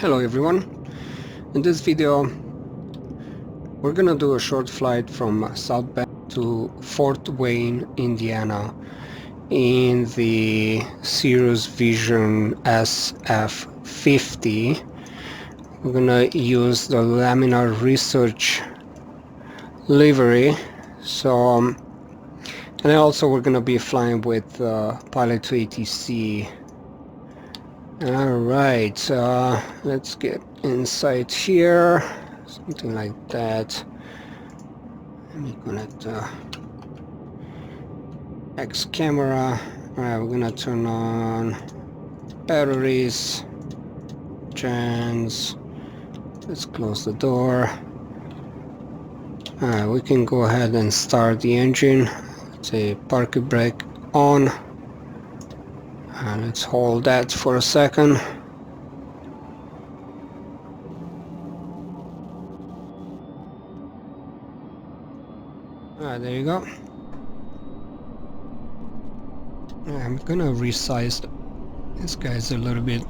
Hello everyone. In this video we're gonna do a short flight from South Bend to Fort Wayne, Indiana in the Cirrus Vision SF50. We're gonna use the laminar research livery, and then also we're gonna be flying with Pilot2Atc. Alright, let's get inside here, something like that. Let me connect the X camera. Alright, we're gonna turn on batteries, gens. Let's close the door. Alright, we can go ahead and start the engine. Let's say parking brake on. Let's hold that for a second. Alright, there you go. I'm gonna resize this guy's a little bit.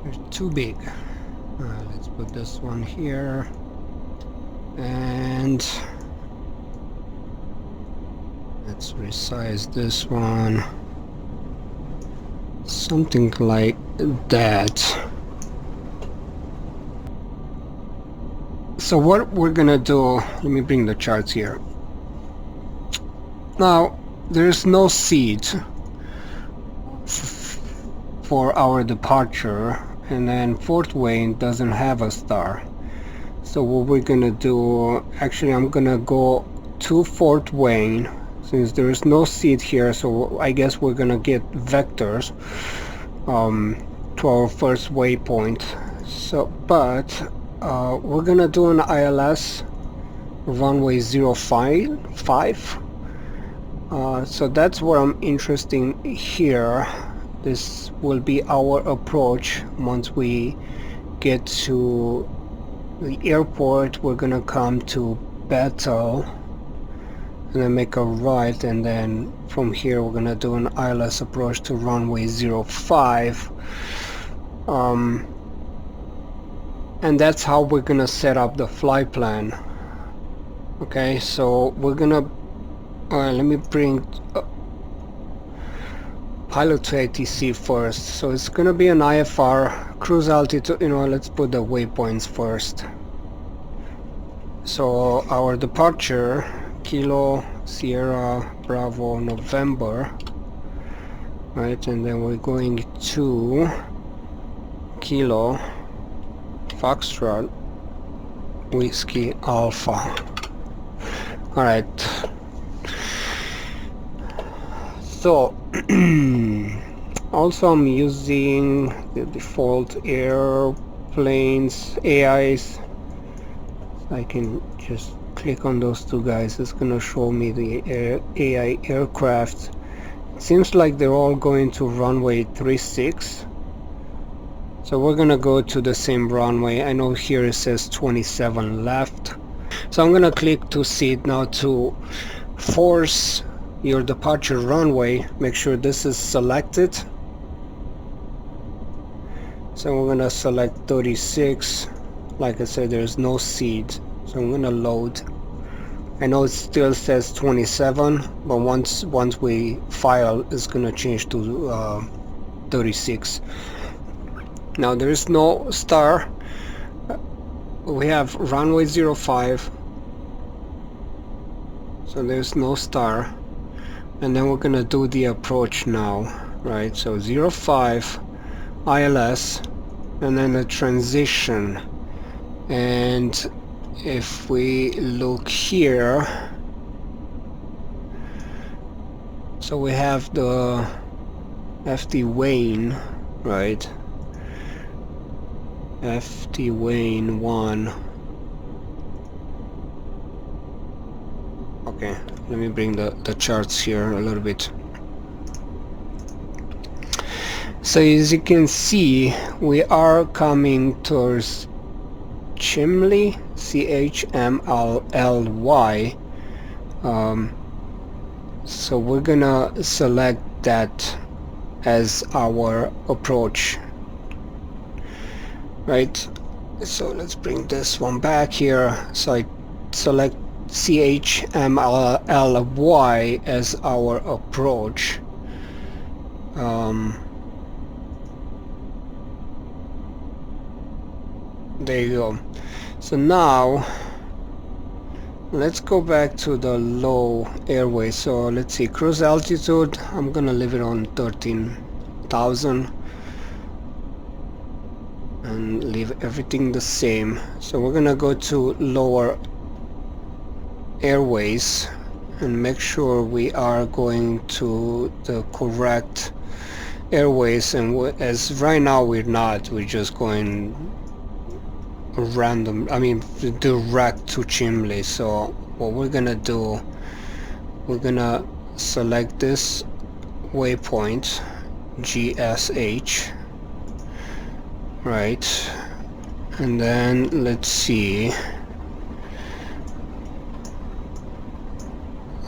They're too big. Let's put this one here. And let's resize this one. Something like that. So what we're gonna do, let me bring the charts here. Now, there's no seat for our departure, and then Fort Wayne doesn't have a star. So what we're gonna do, actually I'm gonna go to Fort Wayne since there is no seat here, so I guess we're gonna get vectors to our first waypoint. So but we're gonna do an ILS runway 05. So that's what I'm interested in here. This will be our approach. Once we get to the airport, we're gonna come to Bethel and then make a right, and then from here we're gonna do an ILS approach to runway 05. And that's how we're gonna set up the flight plan. Okay, so we're gonna let me bring Pilot2Atc first. So it's gonna be an IFR cruise altitude. Let's put the waypoints first. So our departure, Kilo Sierra Bravo November, right, and then we're going to Kilo Foxtrot Whiskey Alpha. All right. So also I'm using the default airplanes AIs. I can just click on those two guys. It's gonna show me the AI aircraft. It seems like they're all going to runway 36. So we're gonna go to the same runway. I know here it says 27 left. So I'm gonna click to seat now to force your departure runway. Make sure this is selected. So we're gonna select 36. Like I said, there's no seat, so I'm gonna load. I know it still says 27, but once we file, it's gonna change to 36. Now there is no star. We have runway 05, so there's no star. And then we're gonna do the approach now, right? So 05 ILS, and then the transition. And if we look here, so we have the FD Wayne, right? FD Wayne 1. Okay, let me bring the charts here a little bit. So as you can see, we are coming towards Chimley, CHMLLY. So we're gonna select that as our approach right? So let's bring this one back here. So I select CHMLY as our approach. There you go. So now let's go back to the low airway. So let's see, cruise altitude, I'm gonna leave it on 13,000 and leave everything the same. So we're gonna go to lower airways and make sure we are going to the correct airways, and as right now we're not, we're just going random, I mean direct to Chimley. So what we're gonna do, we're gonna select this waypoint GSH, right, and then let's see,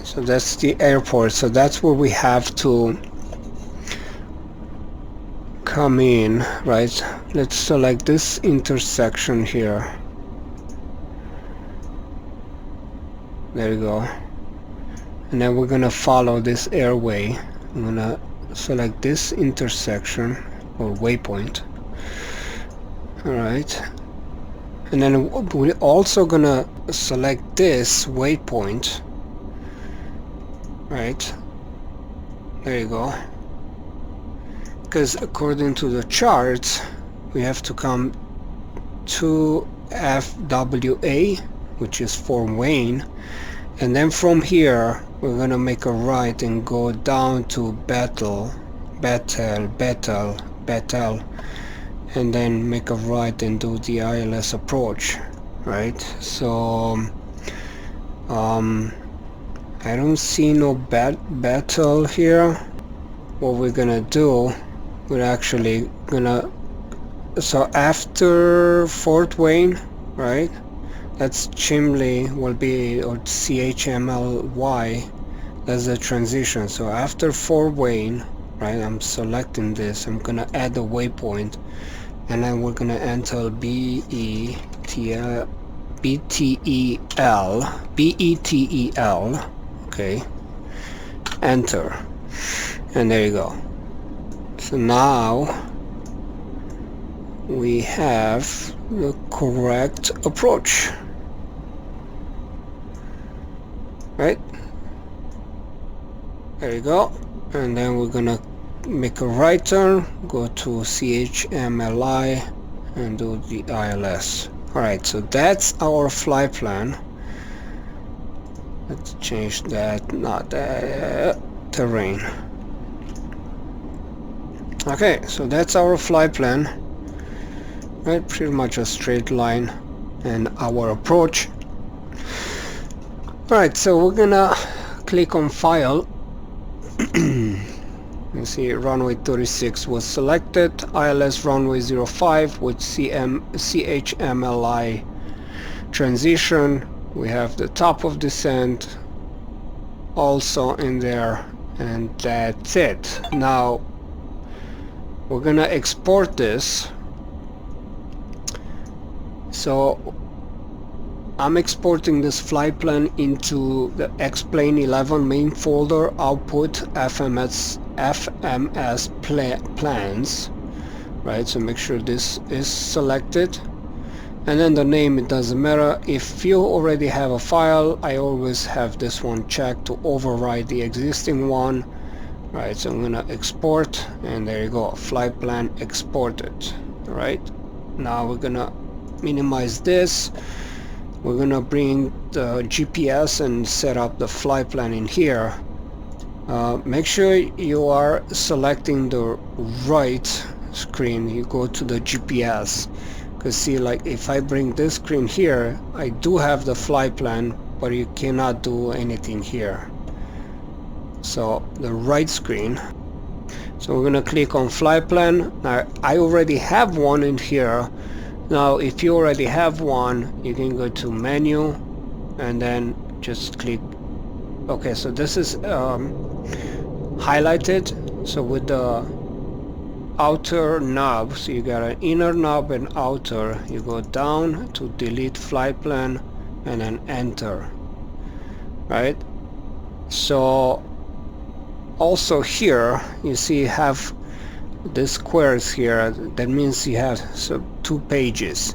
so that's the airport, so that's where we have to come in, right? Let's select this intersection here. There you go. And then we're gonna follow this airway. I'm gonna select this intersection or waypoint. Alright. And then we're also gonna select this waypoint. Right. There you go. Because according to the charts, we have to come to KFWA, which is Fort Wayne, and then from here we're gonna make a right and go down to Bethel, and then make a right and do the ILS approach, right? So I don't see no Bethel here. What we're gonna do, we're actually gonna, so after Fort Wayne, right, that's Chimley will be, or CHMLY, that's the transition. So after Fort Wayne, right, I'm selecting this, I'm gonna add a waypoint, and then we're gonna enter BETEL, okay, enter, and there you go. So now we have the correct approach, right? There you go. And then we're gonna make a right turn, go to CHMLI and do the ILS. Alright, so that's our flight plan. Let's change that, not that, terrain. Okay, so that's our flight plan, right? Pretty much a straight line, and our approach. Alright, so we're gonna click on file. You see runway 36 was selected, ILS runway 05 with CHMLI transition. We have the top of descent also in there, and that's it. Now we're gonna export this. So I'm exporting this flight plan into the X-Plane 11 main folder, output FMS plans, right? So make sure this is selected, and then the name, it doesn't matter. If you already have a file, I always have this one checked to override the existing one, right? So I'm gonna export, and there you go, flight plan exported. All right, now we're gonna minimize this. We're gonna bring the GPS and set up the flight plan in here. Make sure you are selecting the right screen. You go to the GPS, because see, like if I bring this screen here, I do have the flight plan, but you cannot do anything here. So the right screen. So we're gonna click on flight plan. Now I already have one in here. Now if you already have one, you can go to menu and then just click. Okay, so this is highlighted, so with the outer knob, so you got an inner knob and outer. You go down to delete flight plan and then enter, right? So also here you see you have the squares here, that means you have two pages.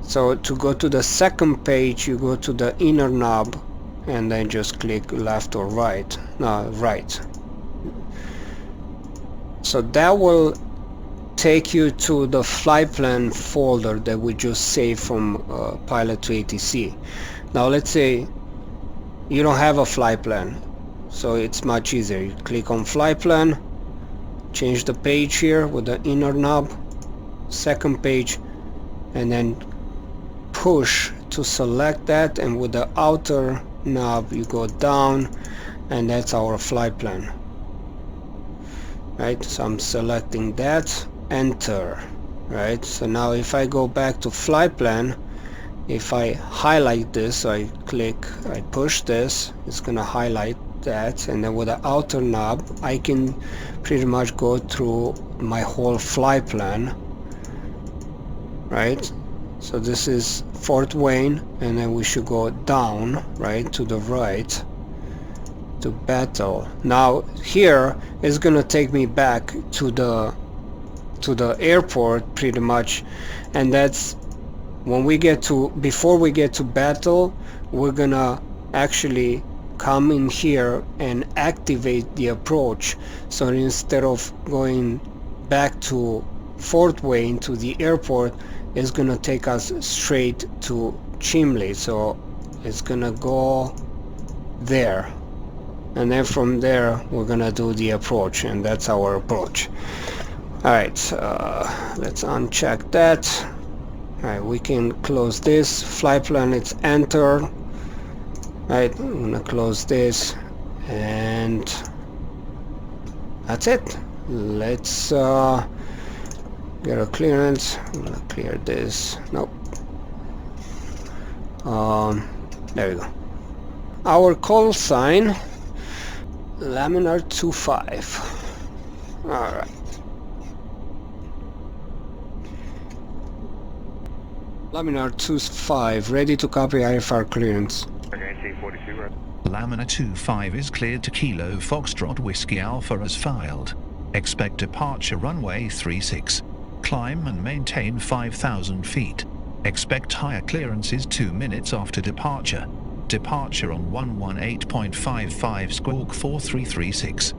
So to go to the second page, you go to the inner knob and then just click left or right. No, right. So that will take you to the flight plan folder that we just saved from Pilot2Atc. Now let's say you don't have a flight plan, so it's much easier. You click on flight plan, change the page here with the inner knob, second page, and then push to select that, and with the outer knob you go down, and that's our flight plan, right? So I'm selecting that, enter, right? So now if I go back to flight plan, if I highlight this, so I push this, it's gonna highlight that, and then with the outer knob I can pretty much go through my whole flight plan, right? So this is Fort Wayne, and then we should go down, right, to the right to Bethel. Now here is gonna take me back to the airport pretty much, and that's when we get to, before we get to Bethel, we're gonna actually come in here and activate the approach. So instead of going back to Fort Wayne to the airport, it's gonna take us straight to Chimley. So it's gonna go there, and then from there we're gonna do the approach, and that's our approach. Alright, let's uncheck that. Alright, we can close this flight plan, it's entered. Right, I'm gonna close this, and that's it. Let's get a clearance. I'm gonna clear this. Nope. There we go. Our call sign, Laminar 25. Alright. Laminar 25, ready to copy IFR clearance. Laminar 25 is cleared to Kilo Foxtrot Whiskey Alpha as filed. Expect departure runway 36. Climb and maintain 5,000 feet. Expect higher clearances 2 minutes after departure. Departure on 118.55 squawk 4336.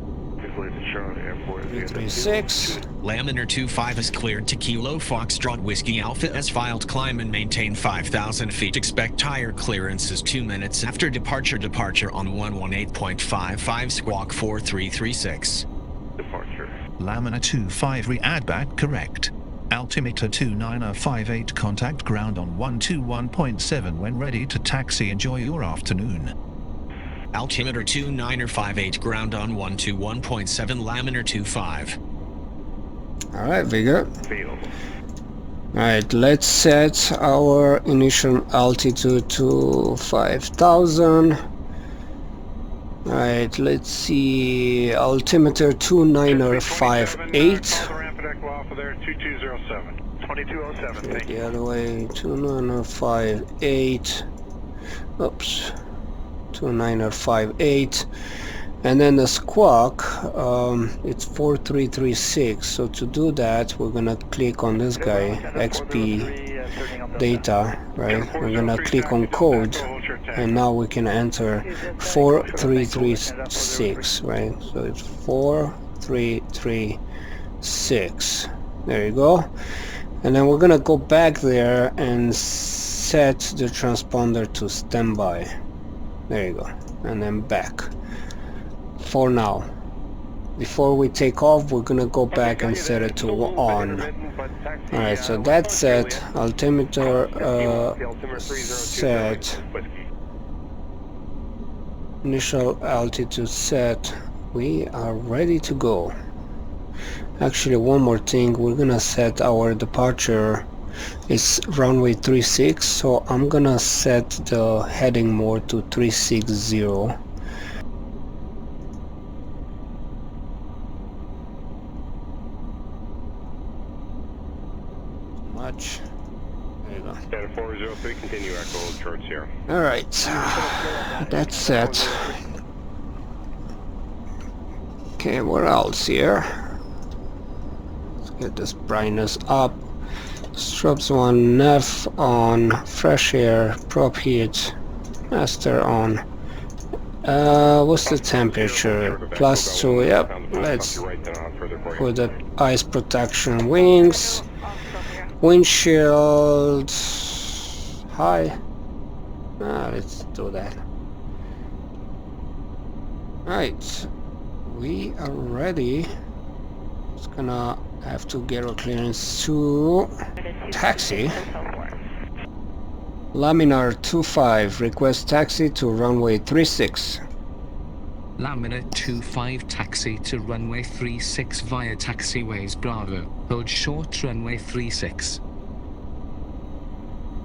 336. Laminar 25 is cleared to Kilo Foxtrot Whiskey Alpha as filed. Climb and maintain 5,000 feet. Expect higher clearances 2 minutes after departure. Departure on 118.55 squawk 4336. Departure. Laminar 25 re-add back correct. Altimeter 29058 contact ground on 121.7 when ready to taxi. Enjoy your afternoon. Altimeter 29058 ground on 121.7 Laminar 25. Alright, very good. Alright, let's set our initial altitude to 5,000. Alright, let's see, altimeter 29058. The other way, 29058. Oops. 29058, and then the squawk, it's 4336. So to do that, we're gonna click on this guy, XP data, right? We're gonna click on code, and now we can enter 4336, right? So it's 4336. There you go. And then we're gonna go back there and set the transponder to standby. There you go, and then back for now. Before we take off, we're gonna go back and set it to on. Alright, so that's set. Altimeter set. Initial altitude set. We are ready to go. Actually, one more thing, we're gonna set our departure. It's runway 36, so I'm gonna set the heading mode to 360. much. There you go. Stand 403, continue echo, short Sierra. Alright, that's set. Okay, what else here? Let's get this brightness up. Strobes on, nav on, fresh air, prop heat, master on. What's the temperature? +2, yep. Let's put the ice protection wings. Windshield high. Let's do that. Right, we are ready. Just gonna have to get a clearance to taxi. Laminar 25, request taxi to runway 36. Laminar 25 taxi to runway 36 via taxiways Bravo. Hold short runway 36.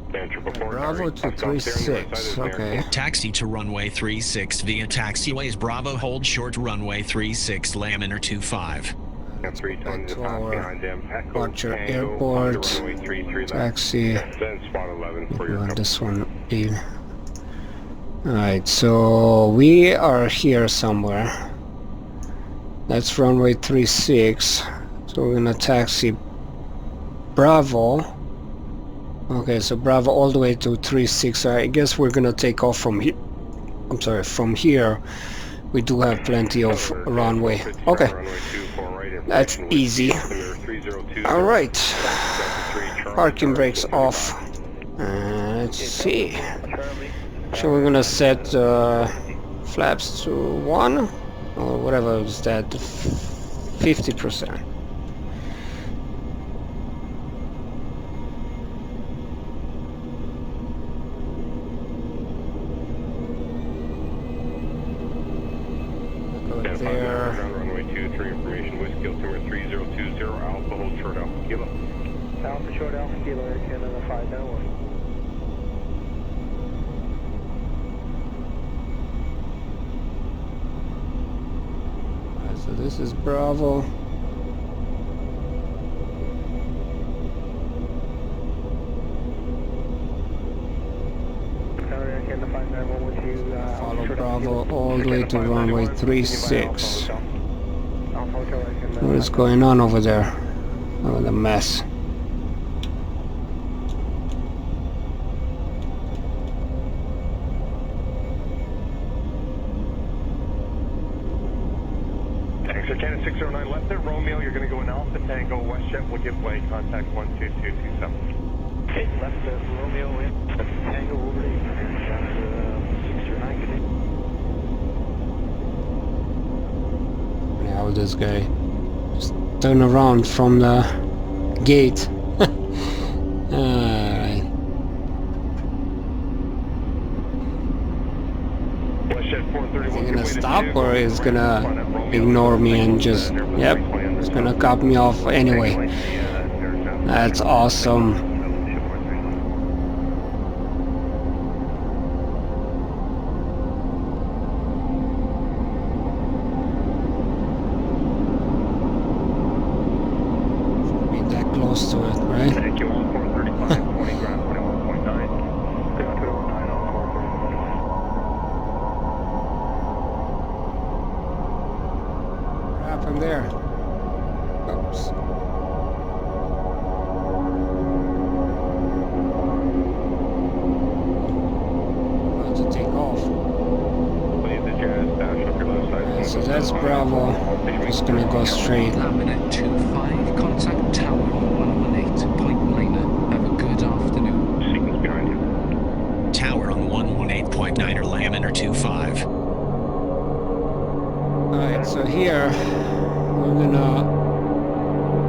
Bravo to 36, okay. Taxi to runway 36 via taxiways Bravo, hold short runway 36, Laminar 25. Back to our departure airport, taxi. We want this one in. Alright, so we are here somewhere. That's runway 36. So we're gonna taxi Bravo. Okay, so Bravo all the way to 36. I guess we're gonna take off from here. I'm sorry, from here. We do have plenty of runway. Okay, that's easy. Alright, parking brakes off. Let's see. So we're gonna set flaps to 1 or whatever is that, 50%. There. Runway 23 information, Whiskey Altimeter 3020, Alpha, hold short Alpha Kilo. Alpha short Alpha Kilo, Air Canada 591. So this is Bravo. Follow Bravo all the way to runway 36. What is going on over there? Oh, the mess. Canada 609 left there, Romeo, you're going to go in Alpha Tango, WestJet will give way, contact 12227. Okay, left Romeo in, Tango over to 609. How this guy just turn around from the gate. Alright. Is he gonna stop or is gonna ignore me and just, yep, it's gonna cut me off anyway. That's awesome. Shouldn't be that close to it, right? Thank you, all 435, 20 ground, 21.9. What happened there? Oops. About to take off. Please, the jazz, dash up your left side. So that's Bravo. Just gonna go straight. Laminar 25, contact tower on 118.9. Have a good afternoon. Sequence behind you. Tower on 118.9 or Laminar 25. Alright, so here we're gonna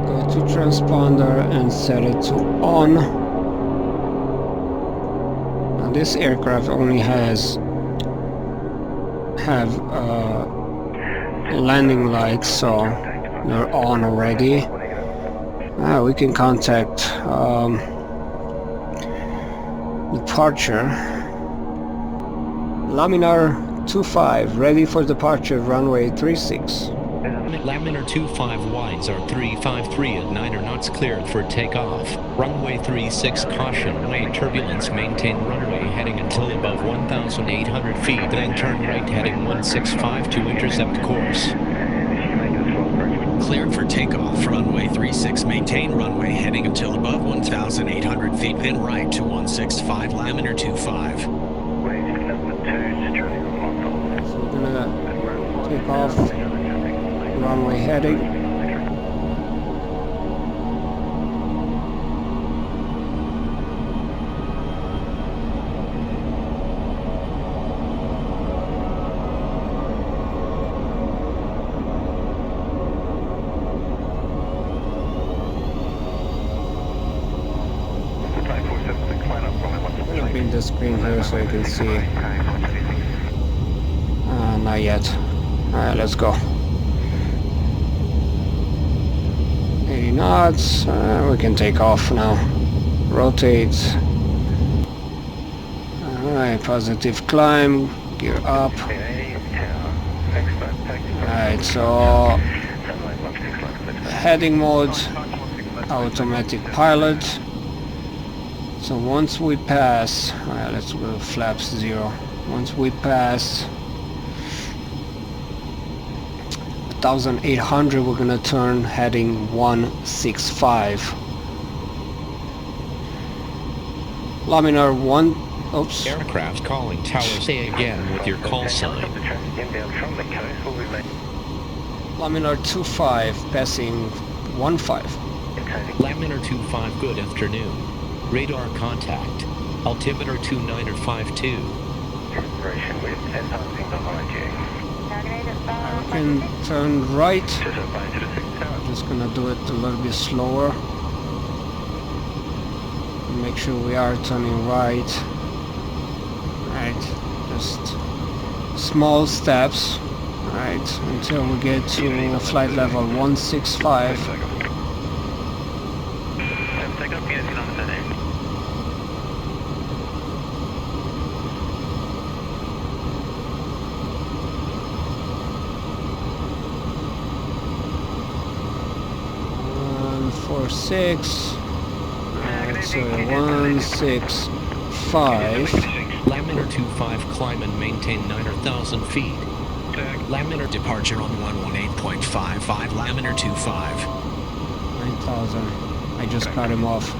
go to transponder and set it to on. Now this aircraft only have landing lights, so they're on already. We can contact departure. Laminar 25, ready for departure, runway 36. Laminar 25 winds are 353 at 9 knots cleared for takeoff. Runway 36 caution, wait turbulence, maintain runway heading until above 1,800 feet, then turn right heading 165 to intercept course. Cleared for takeoff, runway 36, maintain runway heading until above 1,800 feet, then right to 165, Laminar 25. So we're gonna take off, runway heading. Bring the screen here so you can see. Not yet. Alright, let's go. 80 knots. We can take off now. Rotate. Alright, positive climb. Gear up. Alright, so heading mode, automatic pilot. So once we pass, alright, let's go flaps 0. Once we pass 1,800, we're gonna turn heading 165. Laminar 1. Oops. Aircraft calling tower. Say again with your call sign. Laminar 25 passing 15. Laminar 25, good afternoon. Radar contact. Altimeter 2952. And turn right. I'm just gonna do it a little bit slower. Make sure we are turning right. Right, just small steps. Right, until we get to flight level 165. Six. Alright, so 165. Laminar 25, climb and maintain 9,000 feet. Laminar departure on 118.55, Laminar 25. 9,000. I just cut him off.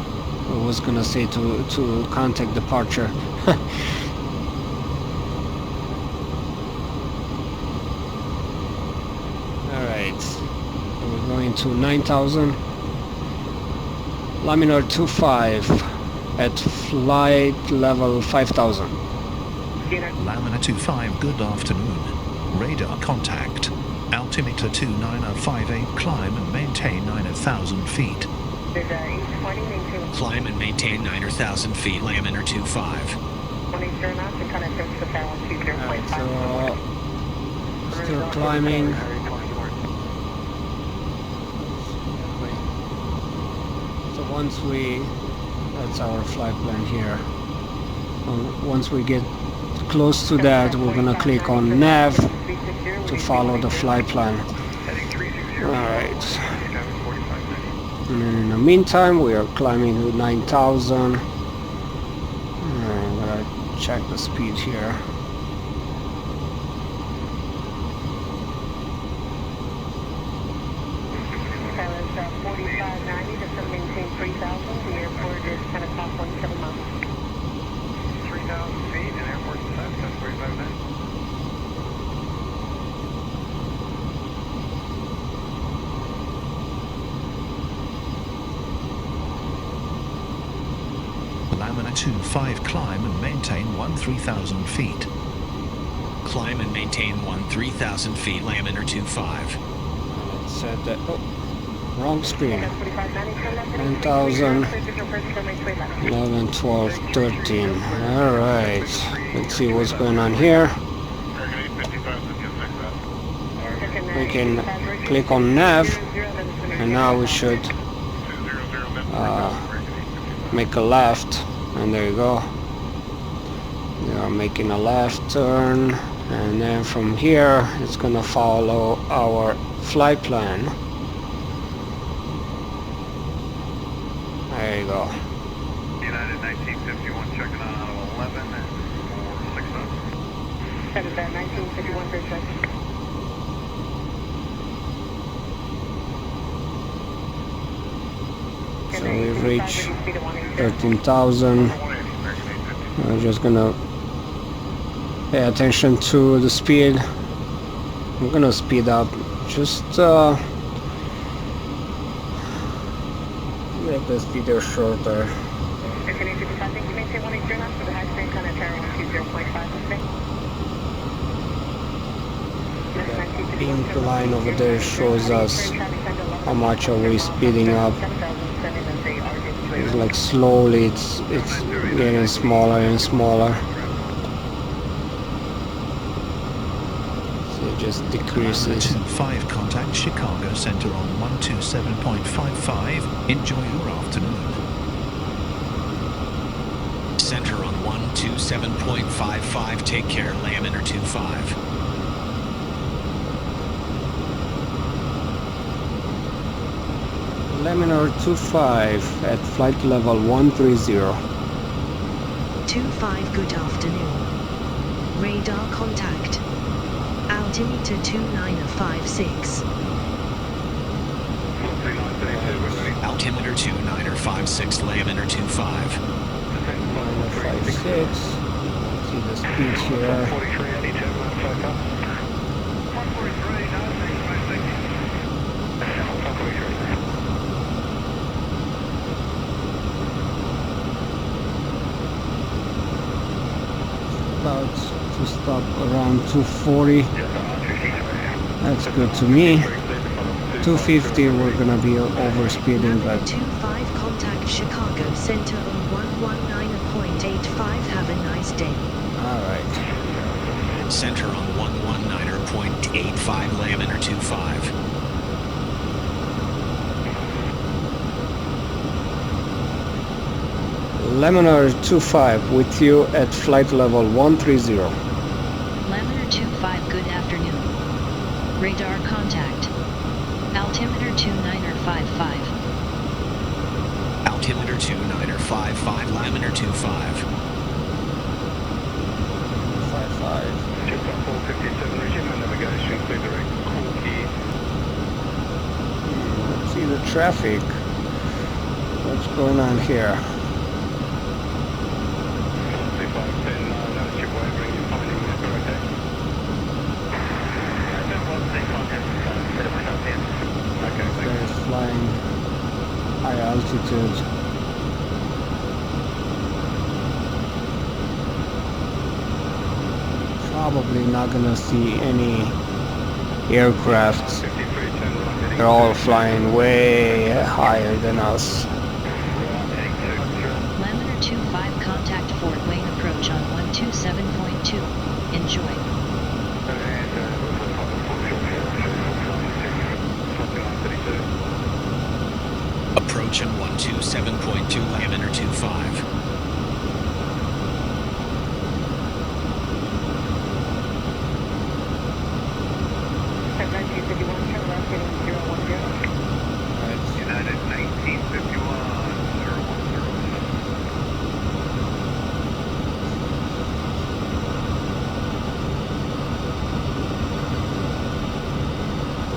I was gonna say to contact departure. Alright. So we're going to 9,000. Laminar 25 at flight level 5,000. Laminar 25, good afternoon. Radar contact. Altimeter 2958, climb and maintain 9,000 feet. Climb and maintain 9,000 feet, Laminar 25. Alright, so still climbing. Once we, that's our flight plan here. Once we get close to that, we're gonna click on nav to follow the flight plan. Alright. And then in the meantime, we are climbing to 9,000. I'm gonna check the speed here. Laminar 25, climb and maintain 13,000 feet. Climb and maintain 13,000 feet, Laminar 25. Let's set that. Oh, wrong screen. 10,000, 11, 12, 13. Alright. Let's see what's going on here. We can click on nav, and now we should make a left, and there you go. We are making a left turn, And then from here it's gonna follow our flight plan. There you go. United 1951 checking on 11 for 6 knots. That is that 1951 bridge right. So we've reached 13,000. I'm just gonna pay attention to the speed. I'm gonna speed up, just make this video shorter. That pink line over there shows us how much are we speeding up. It's like slowly it's getting smaller and smaller. So it just decreases. 5 contact Chicago Center on 127.55. Enjoy your afternoon. Center on 127.55. Take care, Laminar 25. Laminar 25 at flight level 130. 25, good afternoon. Radar contact. Altimeter 2956. Altimeter 2956, Laminar 25. 56. See the speed here. About to stop around 240. That's good to me. 250 we're gonna be overspeeding, but 25 contact Chicago Center on 119.85. Have a nice day. alright. Center on 119.85, Laminar 25. Laminar 25 with you at flight level 130. Laminar 25, good afternoon. Radar contact. Altimeter 2955. Altimeter 2955, Laminar 25. 55. Just on 457, resume my navigation, clear direct, cool key. Let's see the traffic. What's going on here? 510, notice you're wavering, you're finding this correct, okay? Okay, There's flying high altitude. Probably not gonna see any aircrafts. They're all flying way higher than us. Laminar 25, contact Fort Wayne approach on 127.2. Enjoy. Approach on 127.2, Laminar 25. United 1951, 010.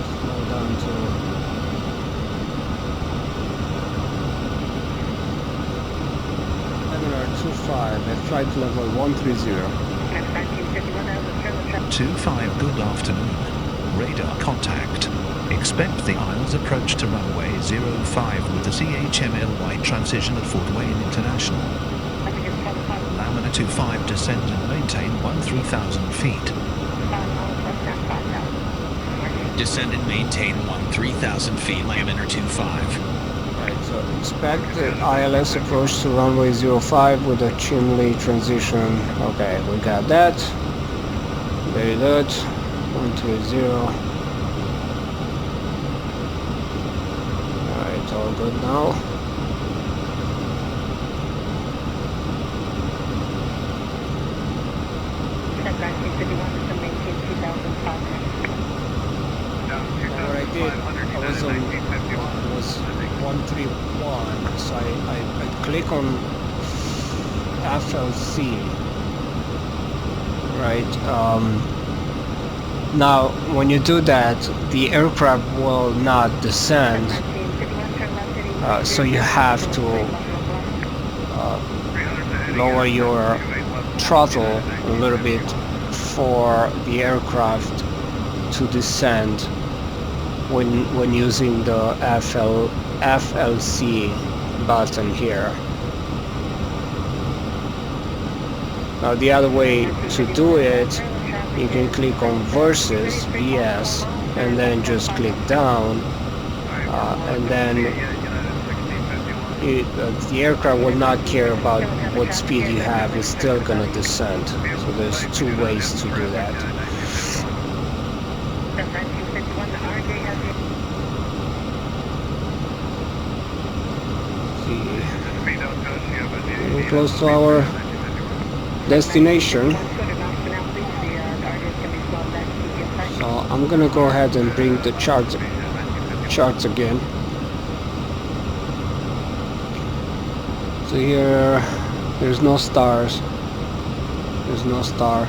Slow down to Laminar 25 at flight level 130. 25, good afternoon. Radar contact. Expect the ILS approach to runway 05 with the CHMLY transition at Fort Wayne International. Laminar 25, descend and maintain 13,000 feet. Descend and maintain 13,000 feet, Laminar 25. Right, so expect the ILS approach to runway 05 with a Chimley transition. Okay, we got that. Very good. 130. Alright, all good now. That's 1951, click on FLC, right? Now when you do that, the aircraft will not descend, so you have to lower your throttle a little bit for the aircraft to descend when using the FLC button here. Now the other way to do it, you can click on versus VS and then just click down, and then the aircraft will not care about what speed you have, it's still gonna descend. So there's two ways to do that. We're close to our destination, so I'm gonna go ahead and bring the charts again. So here there's no stars, there's no star.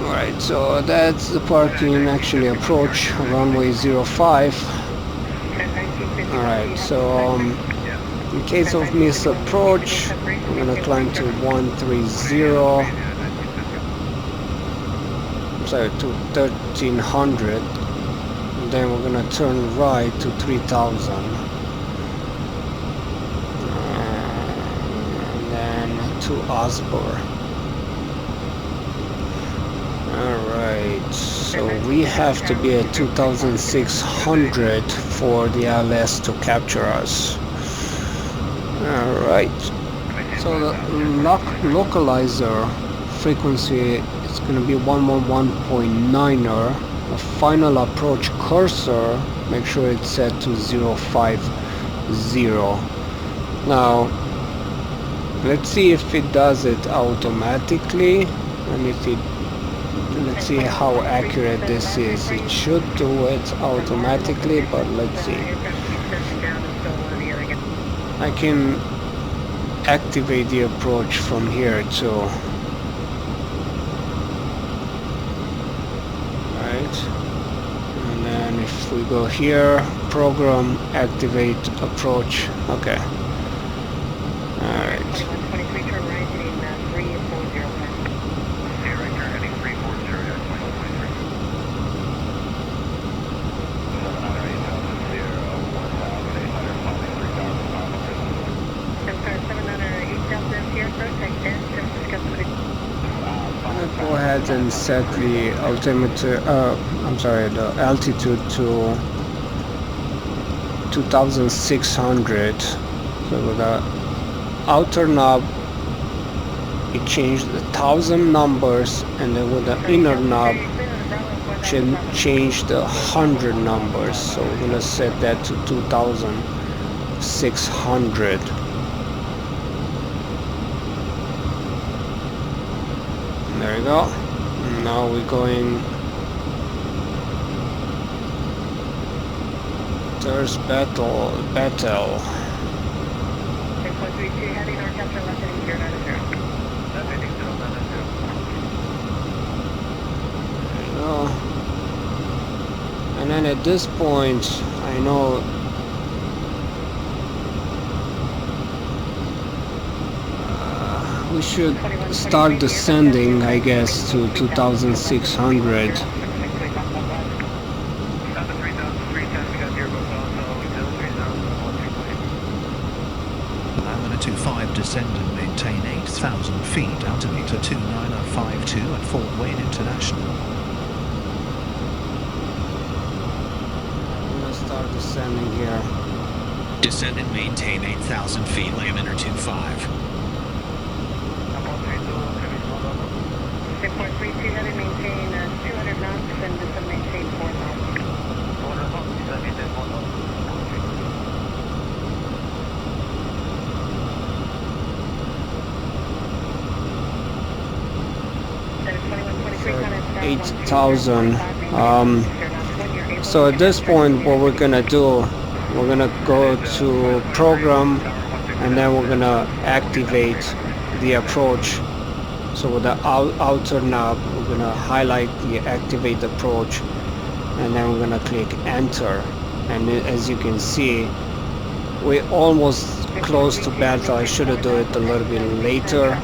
Alright, so that's the parking, actually approach runway 05. Alright, so in case of missed approach, I'm gonna climb to 130, sorry, to 1300, and then we're gonna turn right to 3000, and then to Osborne. Alright, so we have to be at 2600 for the ILS to capture us. Alright, so the localizer frequency is going to be 111.9er. The final approach cursor, make sure it's set to 050. Now let's see if it does it automatically. Let's see how accurate this is. It should do it automatically, but let's see. I can activate the approach from here too. Right, and then if we go here, program, activate approach. Okay. Alright. Go ahead and set the altimeter, the altitude to 2600. So with the outer knob, it changed the 1000 numbers, and then with the inner knob, changed the 100 numbers. So we're gonna set that to 2600. There we go. Now we're going towards Battle. There you go. And then at this point, I know we should start descending, I guess, to 2600. Lamina 25 descend and maintain 8,000 feet, altimeter 2952 at Fort Wayne International. I'm gonna start descending here. Descend and maintain 8,000 feet, Lamina 25. 6.32, heavy maintain 200 knots and descend maintain 4 knots. 200 knots, descend maintain 4 knots. So 8,000. So at this point, what we're gonna do we're gonna go to program, and then we're gonna activate the approach. So with the outer knob, we're gonna highlight the activate approach, and then we're gonna click enter. And as you can see, we're almost close to battle. I should have done it a little bit later.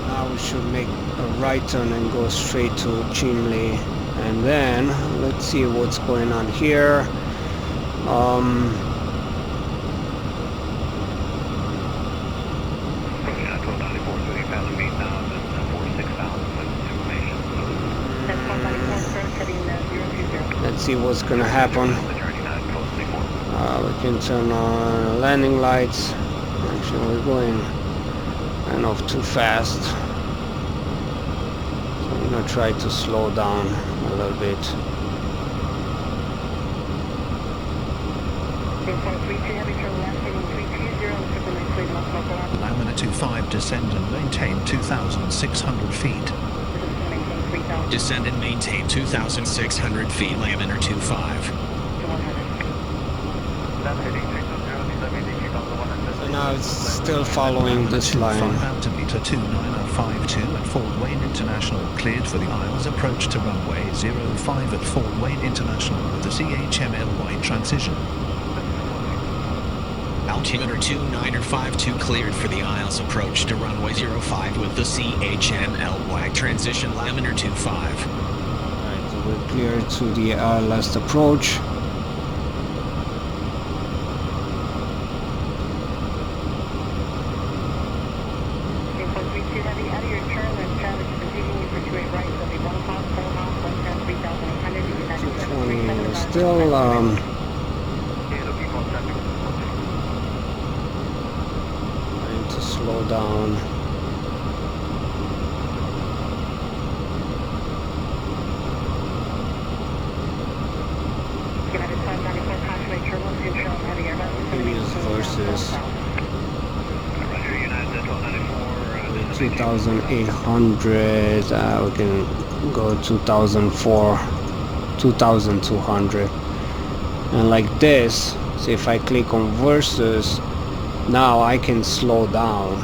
Now we should make a right turn and go straight to Chimley. And then let's see what's going on here. Let's see what's gonna happen. We can turn on landing lights. Actually, we're going kind of too fast, so I'm gonna try to slow down a little bit. Laminar 25, descend and maintain 2,600 feet. Descend and maintain 2,600 feet, Laminar 25. So now it's still following this line. 5 altimeter 29052 at Fort Wayne International, cleared for the Isles approach to runway 05 at Fort Wayne International with the CHMLY transition. Altimeter 29052 cleared for the Isles approach to runway 05 with the CHMLY transition, Laminar 25. Alright, so we're clear to the ILS approach. Still trying to slow down. Use versus 3,800. We can go 2,004. 2,200, and like this. So if I click on versus, now I can slow down,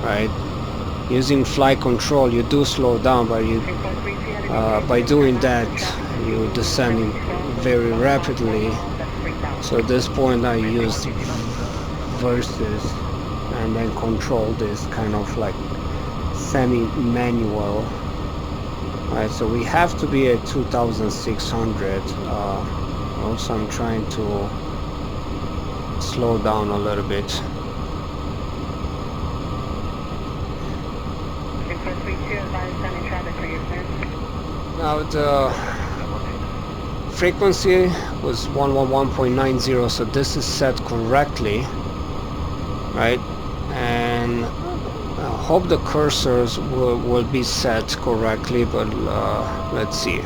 right? Using flight control, you do slow down, but you by doing that, you're descending very rapidly. So at this point, I use versus and then control this kind of like semi-manual. Alright, so we have to be at 2,600. Also, I'm trying to slow down a little bit. Now the frequency was 111.90, so this is set correctly, right? And I hope the cursors will be set correctly, but let's see.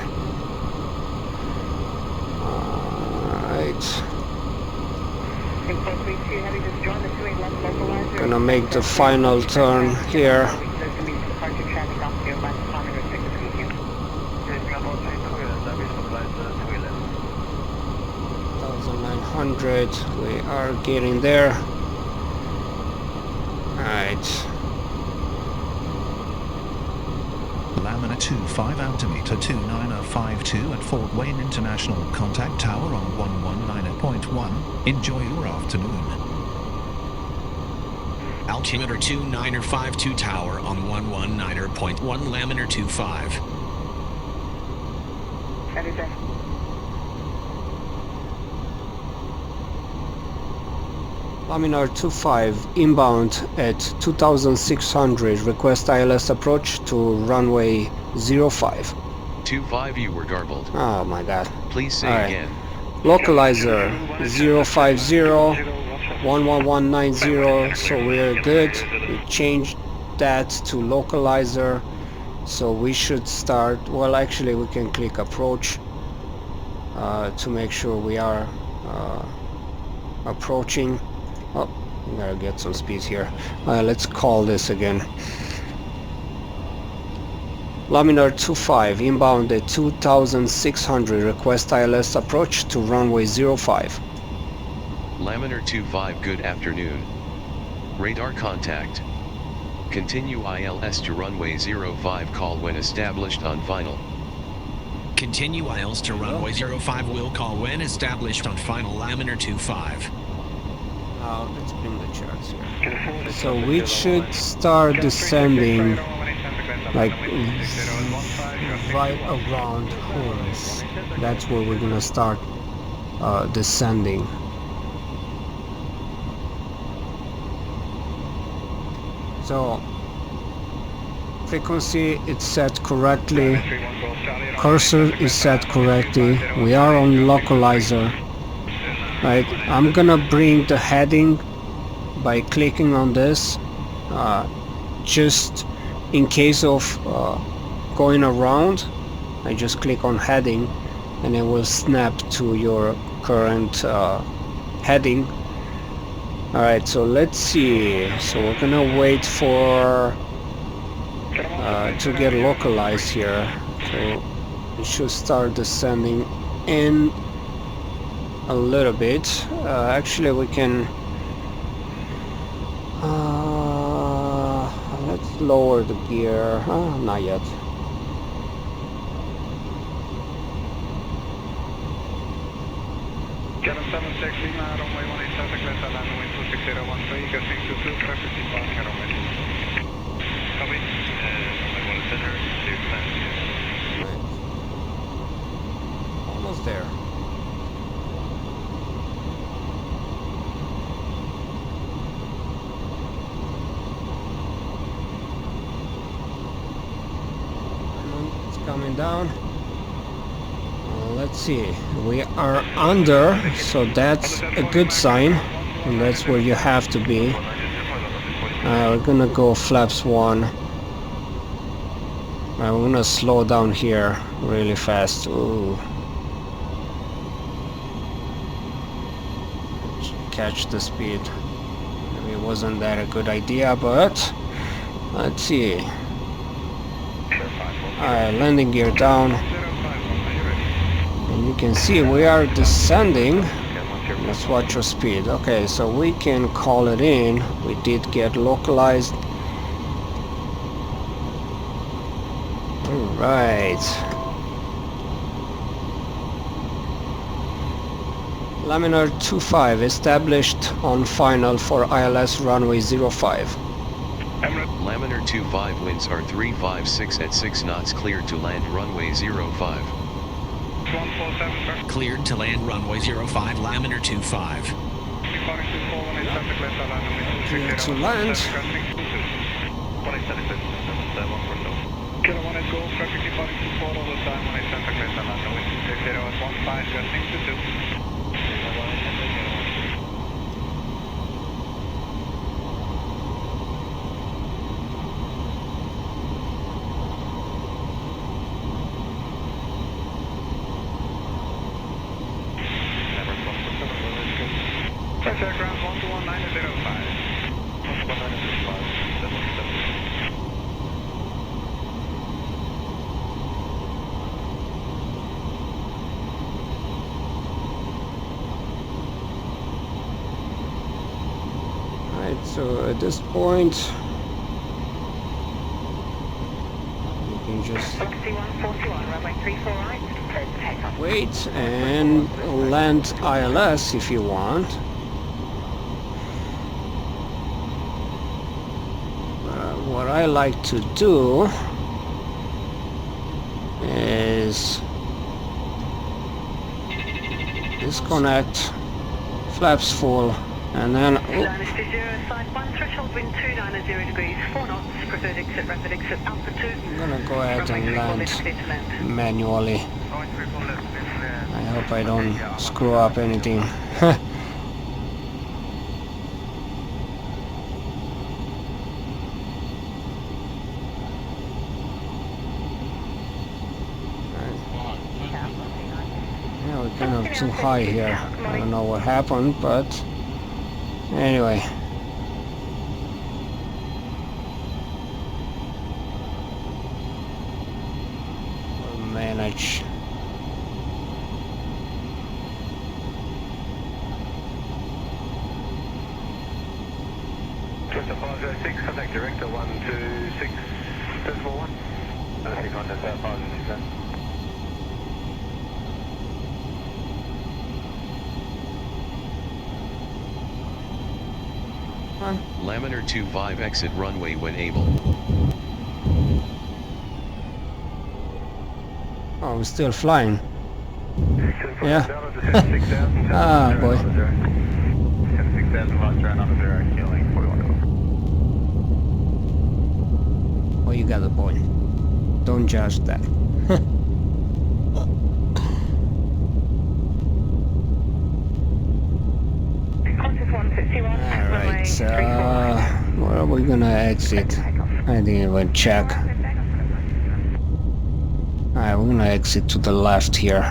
Alright. Gonna make the final turn here. 1,900. We are getting there. Alright. Laminar 25 altimeter 29052 at Fort Wayne International, contact tower on 119.1. Enjoy your afternoon. Altimeter 29052 tower on 119.1, Laminar 25. Laminar 25 inbound at 2,600. Request ILS approach to runway 05. 25, you were garbled. Oh my god. Please say again. Localizer 050-11190. So we're good. We changed that to localizer. So we should start. Well, actually, we can click approach to make sure we are approaching. Oh, we gotta get some speed here. Let's call this again. Laminar 25 inbound at 2,600. Request ILS approach to runway 05. Laminar 25, good afternoon. Radar contact. Continue ILS to runway 05, call when established on final. Continue ILS to runway 05, will call when established on final. Laminar 25. Now let's bring the charts here. So we should start descending like right around Holmes. That's where we're gonna start descending. So frequency is set correctly, cursor is set correctly, we are on localizer. Right, I'm gonna bring the heading by clicking on this, just in case of going around. I just click on heading and it will snap to your current heading. Alright, so let's see. So we're gonna wait for to get localized here. So it should start descending in a little bit. Actually we can let's lower the gear. Not yet. Kevin 76, runway 18 Santa Clara, runway 26013, gusting to 2, traffic departing runway 2. Copy. Runway 1 center, 2 Almost there. It's coming down. Let's see, we are under, so that's a good sign, and that's where you have to be. We're gonna go flaps 1. We're gonna slow down here really fast. Ooh. Catch the speed. Maybe it wasn't that a good idea, but let's see. Alright, landing gear down. And you can see we are descending. Let's watch your speed. Okay, so we can call it in. We did get localized. Alright. Laminar 25 established on final for ILS runway 05. Laminar 25 winds are 356 at 6 knots, cleared to land runway 05. Cleared to land runway 05, Laminar 25. Cleared to land. Kilo 1 is go, traffic departing to 4 all the time, 1 Santa Clara, runway 260 at 15, gusting to 2. Contact ground 121-905. 121-905. Right, so at this point you can just wait and land ILS if you want. What I like to do is disconnect, flaps full, and then I'm gonna go ahead and land manually. I hope I don't screw up anything. Yeah, we're kind of too high here. I don't know what happened, but anyway. We'll manage. Apollo 06, contact director 126.1. Take on the south positive, sir. Laminar 25 exit runway when able. Oh, we're still flying. Yeah. Ah, boy. 6,000 lost ground on 0, killing 41. Oh, you got the point. Don't judge that. Alright, where are we gonna exit? I didn't even check. Alright, we're gonna exit to the left here.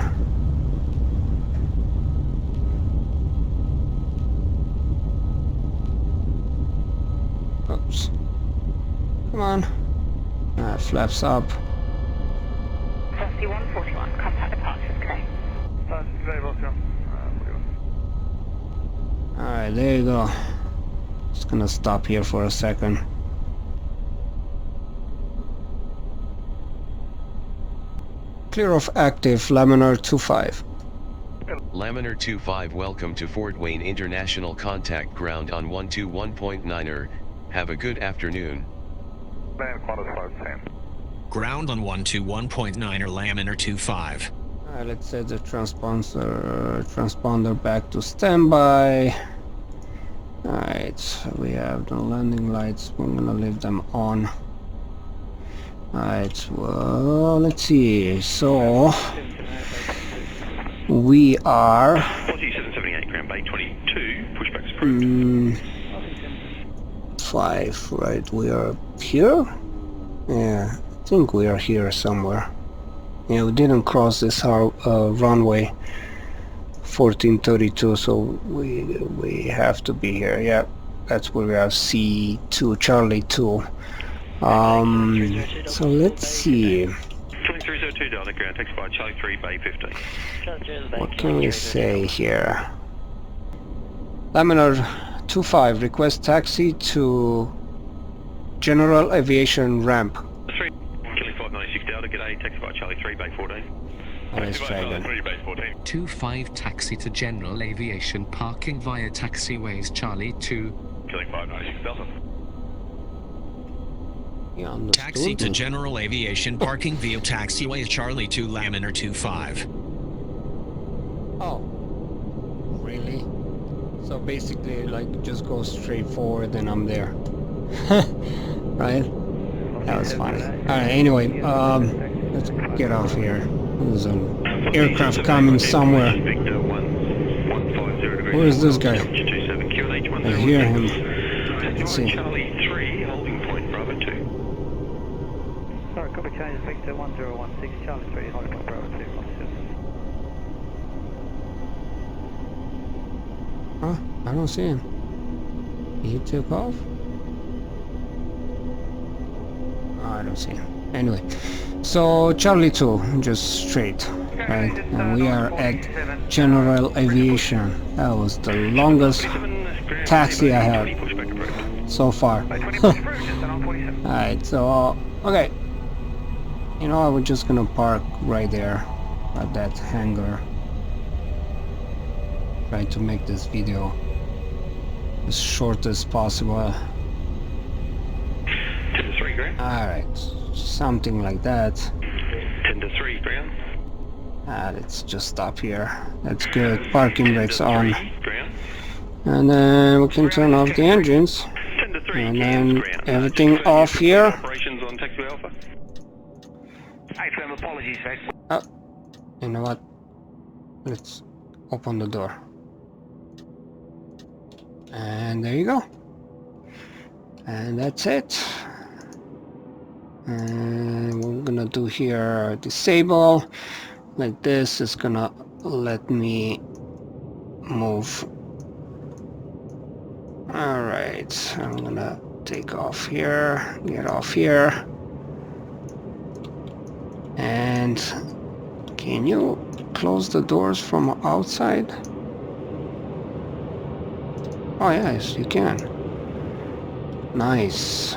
Oops. Come on. Flaps up. Dusty 141, contact departures, okay. Alright, there you go. Just gonna stop here for a second. Clear of active Laminar 25. Laminar 25, welcome to Fort Wayne International Contact Ground on 121.9er. Have a good afternoon. Ground on 121.9er Laminar 25. Alright, let's set the transponder back to standby. Alright, so we have the landing lights. We're gonna leave them on. Alright, well, let's see. So we are 778 ground bay 22, pushbacks approved. 5, right? We are here? Yeah, I think we are here somewhere. Yeah, we didn't cross this runway 1432, so we have to be here. Yeah, that's where we are. C2 Charlie 2. So let's see. 2302 Delta ground, takes by Charlie 3 bay 50. What can we say here? Laminar 25, request taxi to General Aviation Ramp. 3, killing 596 Delta, g'day, taxi by Charlie 3 bay 14. Nice try again. 3 bay 14. 25 taxi to General Aviation parking via taxiways Charlie 2. Killing 596 Delta. Taxi to General Aviation parking via taxiways Charlie 2 Laminar 25. Oh, really? So basically, like, just go straight forward and I'm there. Right? That was funny. Alright, anyway, let's get off here. There's an aircraft coming somewhere. Where is this guy? I hear him. Let's see. Sorry, copy change, Victor 1016, Charlie 3, holding point Bravo 2, 17. Huh? I don't see him. He took off? Oh, I don't see him. Anyway, so Charlie 2, just straight, right? And we are at General Aviation. That was the longest taxi I had so far. Alright, so, okay. You know, I was just gonna park right there at that hangar. Try to make this video as short as possible. 10 to 3 ground. Alright, something like that. 10 to 3 ground. Let's just stop here. That's good. Parking brakes on. Ground. And then we can turn off the engines. 10 to 3 And then everything off here. Operations on taxiway Alpha. Hey, firm apologies, mate. Oh, you know what? Let's open the door. And there you go. And that's it. And we're gonna do here disable. Like this is gonna let me move. Alright, I'm gonna take off here, get off here. And can you close the doors from outside? Oh yes, you can. Nice.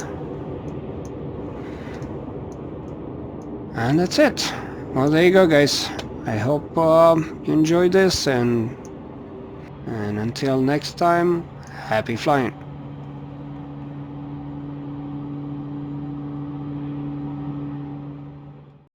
And that's it. Well, there you go, guys. I hope you enjoyed this, and until next time, happy flying.